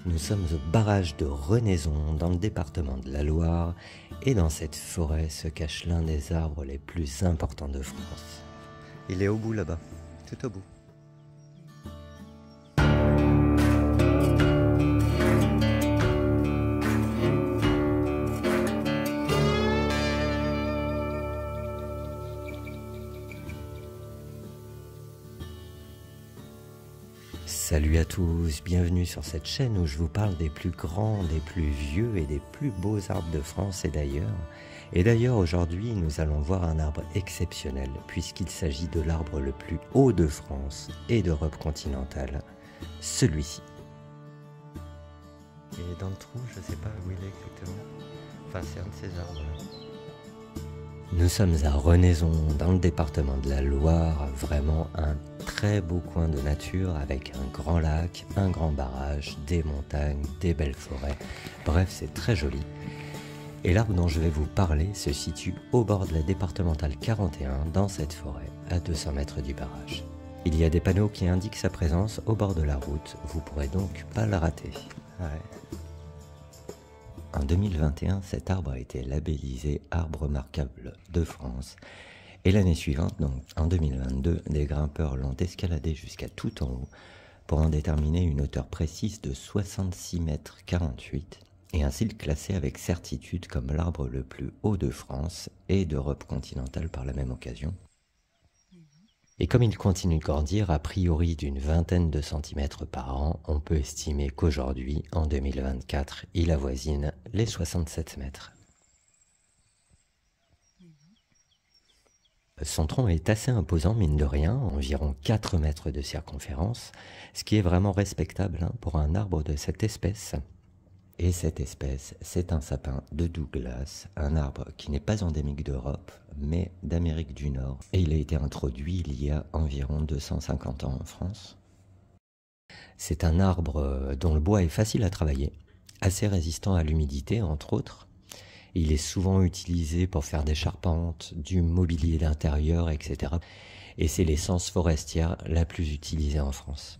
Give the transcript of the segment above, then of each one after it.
Nous sommes au barrage de Renaison, dans le département de la Loire, et dans cette forêt se cache l'un des arbres les plus importants de France. Il est au bout là-bas, tout au bout. Salut à tous, bienvenue sur cette chaîne où je vous parle des plus grands, des plus vieux et des plus beaux arbres de France et d'ailleurs. Et d'ailleurs aujourd'hui nous allons voir un arbre exceptionnel puisqu'il s'agit de l'arbre le plus haut de France et d'Europe continentale, celui-ci. Et dans le trou, je sais pas où il est exactement, enfin c'est un de ces arbres là. Nous sommes à Renaison, dans le département de la Loire, vraiment un très beau coin de nature avec un grand lac, un grand barrage, des montagnes, des belles forêts. Bref, c'est très joli. Et l'arbre dont je vais vous parler se situe au bord de la départementale 41, dans cette forêt, à 200 mètres du barrage. Il y a des panneaux qui indiquent sa présence au bord de la route, vous pourrez donc pas le rater. Ouais. En 2021, cet arbre a été labellisé Arbre remarquable de France. Et l'année suivante, donc en 2022, des grimpeurs l'ont escaladé jusqu'à tout en haut pour en déterminer une hauteur précise de 66,48 mètres et ainsi le classer avec certitude comme l'arbre le plus haut de France et d'Europe continentale par la même occasion. Et comme il continue de grandir, a priori d'une vingtaine de centimètres par an, on peut estimer qu'aujourd'hui, en 2024, il avoisine les 67 mètres. Son tronc est assez imposant, mine de rien, environ 4 mètres de circonférence, ce qui est vraiment respectable pour un arbre de cette espèce. Et cette espèce, c'est un sapin de Douglas, un arbre qui n'est pas endémique d'Europe, mais d'Amérique du Nord. Et il a été introduit il y a environ 250 ans en France. C'est un arbre dont le bois est facile à travailler, assez résistant à l'humidité entre autres. Il est souvent utilisé pour faire des charpentes, du mobilier d'intérieur, etc. Et c'est l'essence forestière la plus utilisée en France.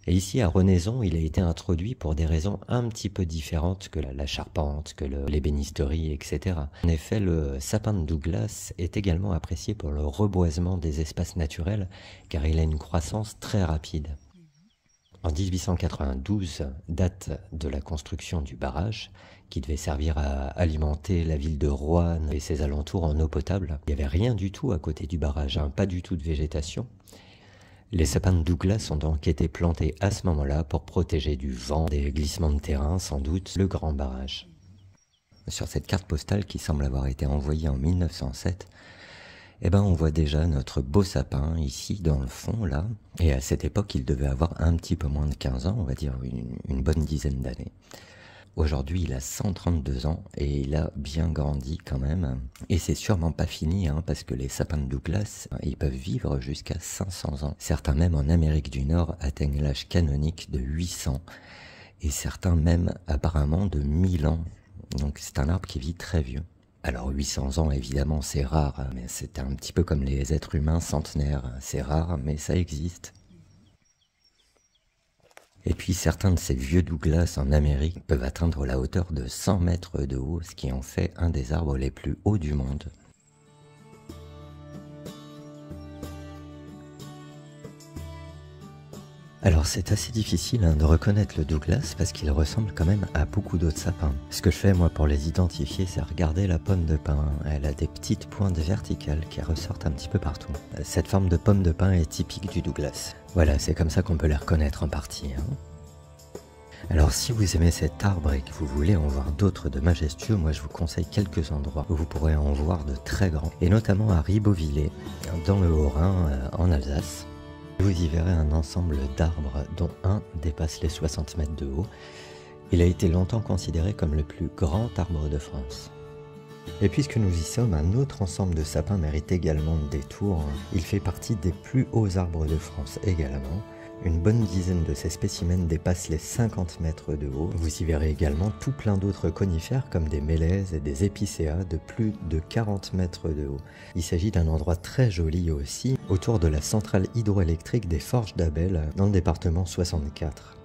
Et ici, à Renaison, il a été introduit pour des raisons un petit peu différentes que la charpente, que l'ébénisterie, etc. En effet, le sapin de Douglas est également apprécié pour le reboisement des espaces naturels, car il a une croissance très rapide. En 1892, date de la construction du barrage, qui devait servir à alimenter la ville de Roanne et ses alentours en eau potable. Il n'y avait rien du tout à côté du barrage, pas du tout de végétation. Les sapins de Douglas ont donc été plantés à ce moment-là pour protéger du vent, des glissements de terrain, sans doute, le grand barrage. Sur cette carte postale qui semble avoir été envoyée en 1907, on voit déjà notre beau sapin ici dans le fond là. Et à cette époque, il devait avoir un petit peu moins de 15 ans, on va dire une bonne dizaine d'années. Aujourd'hui, il a 132 ans et il a bien grandi quand même. Et c'est sûrement pas fini, parce que les sapins de Douglas, ils peuvent vivre jusqu'à 500 ans. Certains même en Amérique du Nord atteignent l'âge canonique de 800 et certains même apparemment de 1000 ans. Donc c'est un arbre qui vit très vieux. Alors 800 ans évidemment c'est rare, mais c'est un petit peu comme les êtres humains centenaires. C'est rare mais ça existe. Et puis certains de ces vieux Douglas en Amérique peuvent atteindre la hauteur de 100 mètres de haut, ce qui en fait un des arbres les plus hauts du monde. Alors c'est assez difficile de reconnaître le Douglas parce qu'il ressemble quand même à beaucoup d'autres sapins. Ce que je fais moi pour les identifier, c'est regarder la pomme de pin. Elle a des petites pointes verticales qui ressortent un petit peu partout. Cette forme de pomme de pin est typique du Douglas. Voilà, c'est comme ça qu'on peut les reconnaître en partie. Alors si vous aimez cet arbre et que vous voulez en voir d'autres de majestueux, moi je vous conseille quelques endroits où vous pourrez en voir de très grands. Et notamment à Ribeauvillé, dans le Haut-Rhin, en Alsace. Vous y verrez un ensemble d'arbres dont un dépasse les 60 mètres de haut. Il a été longtemps considéré comme le plus grand arbre de France. Et puisque nous y sommes, un autre ensemble de sapins mérite également de détour. Il fait partie des plus hauts arbres de France également. Une bonne dizaine de ces spécimens dépassent les 50 mètres de haut. Vous y verrez également tout plein d'autres conifères comme des mélèzes et des épicéas de plus de 40 mètres de haut. Il s'agit d'un endroit très joli aussi, autour de la centrale hydroélectrique des Forges d'Abel dans le département 64.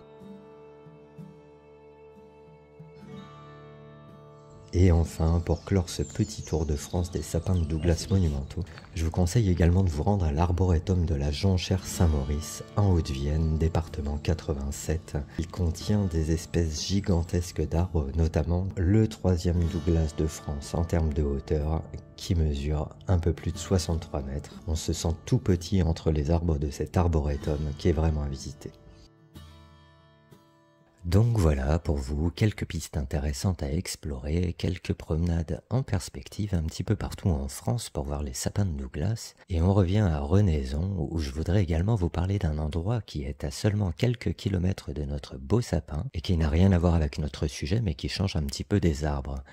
Et enfin, pour clore ce petit tour de France des sapins de Douglas monumentaux, je vous conseille également de vous rendre à l'arboretum de la Jonchère Saint-Maurice, en Haute-Vienne, département 87. Il contient des espèces gigantesques d'arbres, notamment le 3e Douglas de France en termes de hauteur, qui mesure un peu plus de 63 mètres. On se sent tout petit entre les arbres de cet arboretum qui est vraiment à visiter. Donc voilà pour vous quelques pistes intéressantes à explorer, quelques promenades en perspective un petit peu partout en France pour voir les sapins de Douglas. Et on revient à Renaison où je voudrais également vous parler d'un endroit qui est à seulement quelques kilomètres de notre beau sapin et qui n'a rien à voir avec notre sujet mais qui change un petit peu des arbres.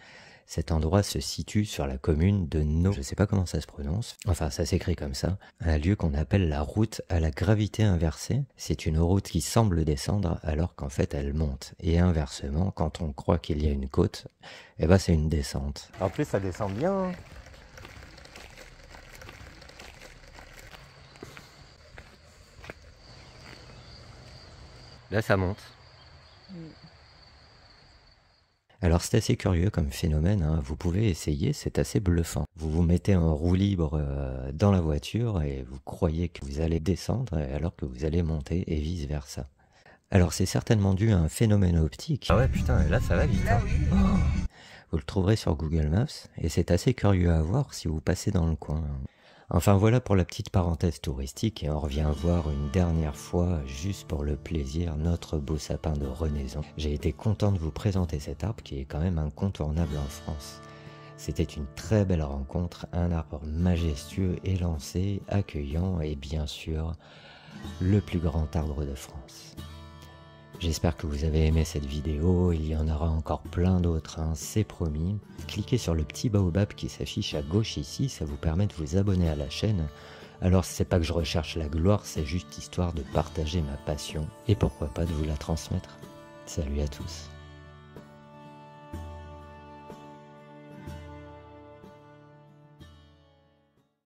Cet endroit se situe sur la commune de No, je ne sais pas comment ça se prononce, enfin ça s'écrit comme ça, un lieu qu'on appelle la route à la gravité inversée. C'est une route qui semble descendre alors qu'en fait elle monte. Et inversement, quand on croit qu'il y a une côte, eh ben c'est une descente. En plus ça descend bien. Là ça monte. Alors c'est assez curieux comme phénomène, hein. Vous pouvez essayer, c'est assez bluffant. Vous vous mettez en roue libre dans la voiture et vous croyez que vous allez descendre alors que vous allez monter et vice versa. Alors c'est certainement dû à un phénomène optique. Ah ouais putain, là ça va vite. Là, oui. Oh, vous le trouverez sur Google Maps et c'est assez curieux à voir si vous passez dans le coin. Enfin voilà pour la petite parenthèse touristique et on revient voir une dernière fois, juste pour le plaisir, notre beau sapin de Renaison. J'ai été content de vous présenter cet arbre qui est quand même incontournable en France. C'était une très belle rencontre, un arbre majestueux, élancé, accueillant et bien sûr, le plus grand arbre de France. J'espère que vous avez aimé cette vidéo, il y en aura encore plein d'autres, hein, c'est promis. Cliquez sur le petit baobab qui s'affiche à gauche ici, ça vous permet de vous abonner à la chaîne. Alors c'est pas que je recherche la gloire, c'est juste histoire de partager ma passion et pourquoi pas de vous la transmettre. Salut à tous.